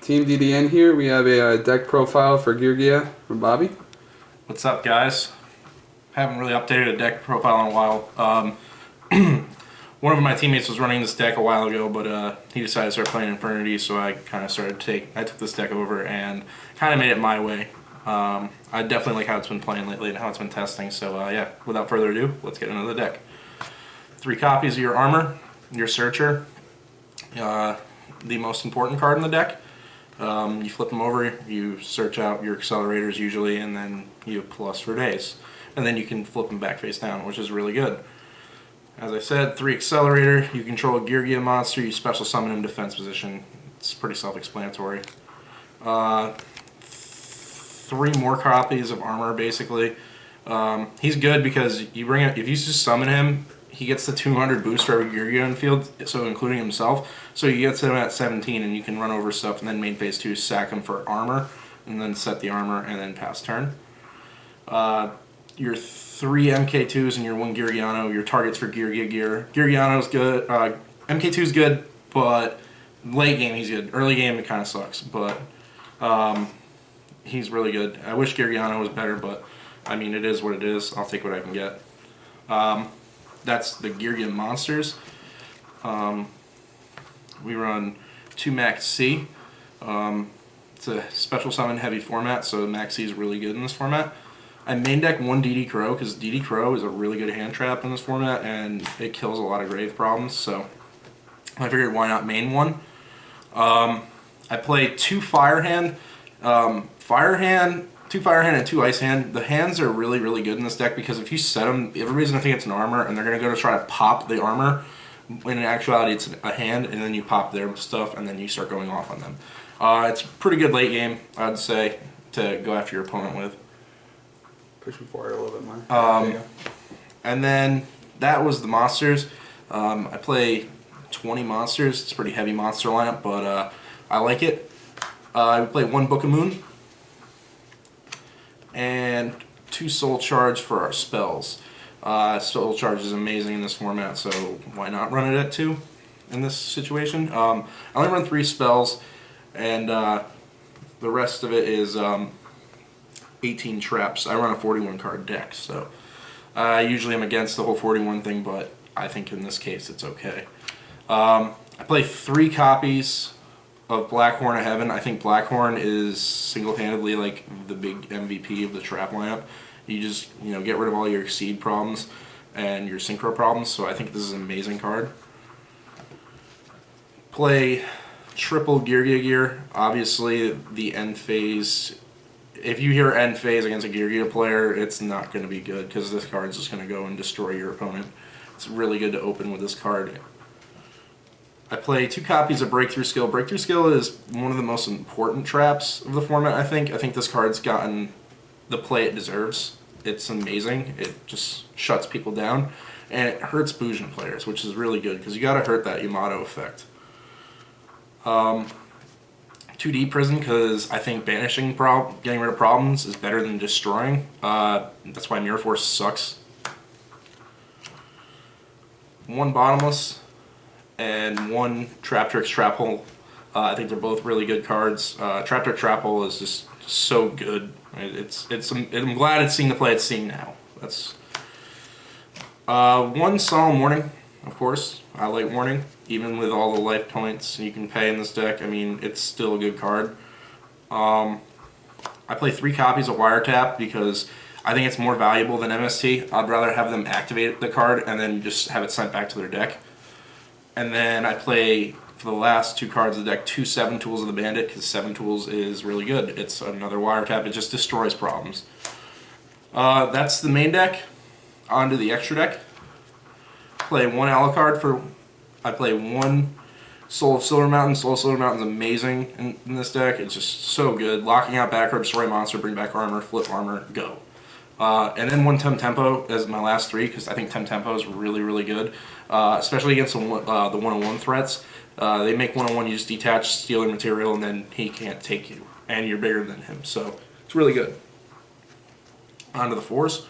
Team DDN here. We have a deck profile for Geargia from Bobby. What's up, guys? Haven't really updated a deck profile in a while. One of my teammates was running this deck a while ago, but he decided to start playing Infernity, so I kind of I took this deck over and kind of made it my way. I definitely like how it's been playing lately and how it's been testing, so yeah, without further ado, let's get into the deck. 3 copies of your armor, your searcher, the most important card in the deck. You flip them over, you search out your accelerators usually, and then you plus for days. And then you can flip them back face down, which is really good. As I said, 3 accelerator, you control a Geargia monster, you special summon him defense position. It's pretty self-explanatory. 3 more copies of armor, basically. He's good because if you just summon him, he gets the 200 boost for every Geargia in field, so including himself. So he gets him at 17, and you can run over stuff, and then main phase 2 sack him for armor, and then set the armor, and then pass turn. Your 3 MK2s and your 1 Geargiano, your targets for Geargia gear. Geargiano's good. MK2's good, but late game he's good. Early game it kind of sucks, but he's really good. I wish Geargiano was better, but I mean it is what it is. I'll take what I can get. That's the Geargia monsters. We run 2 Max C. It's a special summon heavy format, so Max C is really good in this format. I main deck 1 DD Crow because DD Crow is a really good hand trap in this format and it kills a lot of grave problems, so I figured why not main 1. I play 2 Fire Hand. 2 Fire Hand and 2 Ice Hand. The hands are really, really good in this deck because if you set them, everybody's going to think it's an armor and they're going to go to try to pop the armor. When in actuality it's a hand, and then you pop their stuff and then you start going off on them. It's pretty good late game, I'd say, to go after your opponent with. Pushing forward a little bit more. And then that was the monsters. I play 20 monsters. It's a pretty heavy monster lineup, but I like it. I play 1 Book of Moon and 2 Soul Charge for our spells. Soul Charge is amazing in this format, so why not run it at 2 in this situation? I only run 3 spells, and the rest of it is 18 traps. I run a 41 card deck, so I usually am against the whole 41 thing, but I think in this case it's okay. I play 3 copies of Blackhorn of Heaven. I think Blackhorn is single-handedly like the big MVP of the trap lineup. You just get rid of all your exceed problems and your synchro problems, so I think this is an amazing card. Play triple Geargia gear. Obviously the end phase, if you hear end phase against a Geargia player, it's not going to be good because this card's just going to go and destroy your opponent. It's really good to open with this card. I play 2 copies of Breakthrough Skill. Breakthrough Skill is one of the most important traps of the format, I think. I think this card's gotten the play it deserves. It's amazing. It just shuts people down. And it hurts Bujin players, which is really good because you got to hurt that Yamato effect. 2D Prison because I think getting rid of problems is better than destroying. That's why Mirror Force sucks. 1 Bottomless and 1 Trap Tricks Trap Hole. I think they're both really good cards. Trap Trick Trap Hole is just so good. I'm glad it's seeing the play it's seeing now. That's 1 Solemn Warning, of course. I like Warning, even with all the life points you can pay in this deck. I mean, it's still a good card. I play 3 copies of Wiretap because I think it's more valuable than MST. I'd rather have them activate the card and then just have it sent back to their deck. And then I play, for the last 2 cards of the deck, 2 7 Tools of the Bandit because 7 Tools is really good. It's another Wiretap. It just destroys problems. That's the main deck. On to the extra deck. Play 1 Alucard I play 1 Soul of Silver Mountain. Soul of Silver Mountain is amazing in this deck. It's just so good. Locking out back row, destroy monster, bring back armor, flip armor, go. And then 1 Tem Tempo as my last 3 because I think Tem Tempo is really, really good. Especially against the 1-on-1 threats. They make 1-on-1, you just detach, steal their material, and then he can't take you. And you're bigger than him, so it's really good. On to the 4s.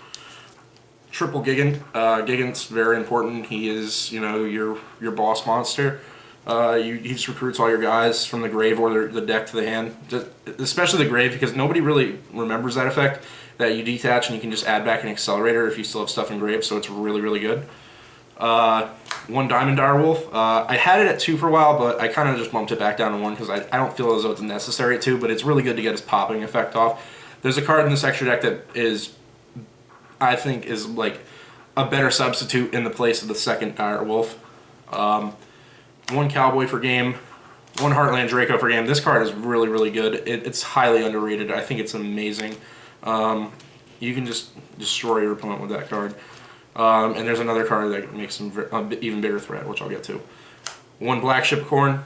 Triple Gigant. Gigant's very important. He is, your boss monster. He just recruits all your guys from the grave or the deck to the hand, especially the grave, because nobody really remembers that effect, that you detach and you can just add back an accelerator if you still have stuff in grave, so it's really, really good. One Diamond Direwolf. I had it at 2 for a while, but I kind of just bumped it back down to 1 because I don't feel as though it's necessary at 2, but it's really good to get his popping effect off. There's a card in this extra deck that I think is like a better substitute in the place of the second Direwolf. One Cowboy for game, one Heartland Draco for game. This card is really, really good. It's highly underrated. I think it's amazing. You can just destroy your opponent with that card. And there's another card that makes him an even bigger threat, which I'll get to. One Black Shipcorn,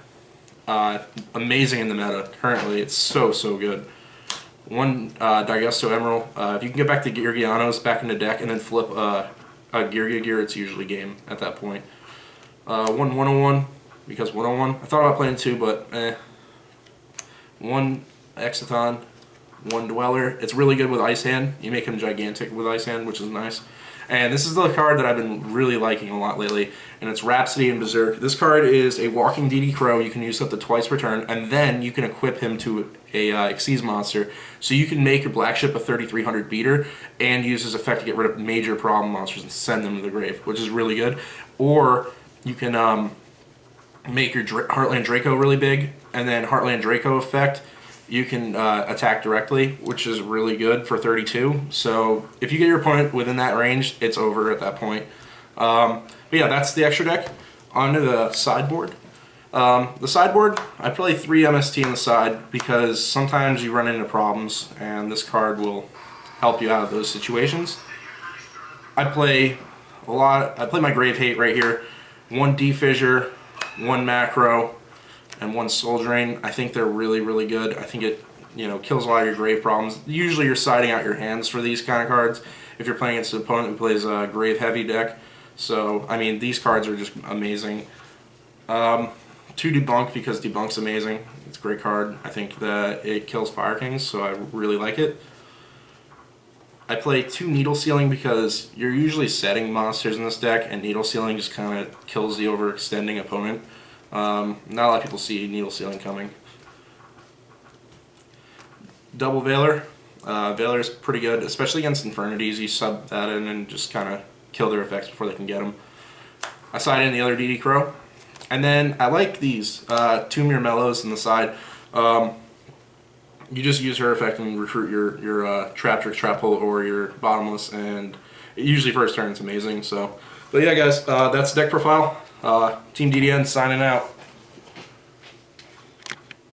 amazing in the meta. Currently, it's so, so good. One Digesto Emerald. If you can get back the Geargianos back in the deck and then flip a Geargia gear, it's usually game at that point. One 101, because 101. I thought about playing 2, but eh. One Exathon, one Dweller. It's really good with Ice Hand. You make him gigantic with Ice Hand, which is nice. And this is the card that I've been really liking a lot lately, and it's Rhapsody and Berserk. This card is a walking DD Crow. You can use up to twice per turn, and then you can equip him to a Xyz monster. So you can make your Black Ship a 3300 beater and use his effect to get rid of major problem monsters and send them to the grave, which is really good. Or you can make your Heartland Draco really big, and then Heartland Draco effect, you can attack directly, which is really good for 32. So if you get your opponent within that range, it's over at that point. But yeah, that's the extra deck. On to the sideboard. The sideboard, I play 3 MST on the side because sometimes you run into problems, and this card will help you out of those situations. I play a lot. I play my Grave Hate right here. 1 D-Fissure, 1 Macro, and 1 Soul Drain. I think they're really, really good. I think it, kills a lot of your grave problems. Usually you're siding out your hands for these kind of cards if you're playing against an opponent who plays a grave heavy deck. So, I mean, these cards are just amazing. 2 Debunk, because Debunk's amazing. It's a great card. I think that it kills Fire Kings, so I really like it. I play 2 Needle Sealing because you're usually setting monsters in this deck, and Needle Sealing just kind of kills the overextending opponent. Not a lot of people see Needle Sealing coming. Double Veiler. Veiler's pretty good, especially against Infernities. You sub that in and just kind of kill their effects before they can get them. I side in the other DD Crow. And then I like these 2 Mirmellos on the side. You just use her effect and recruit your Trap Trick, Trap Hole, or your Bottomless, and usually first turn it's amazing. So, but yeah, guys, that's deck profile. Team DDN signing out.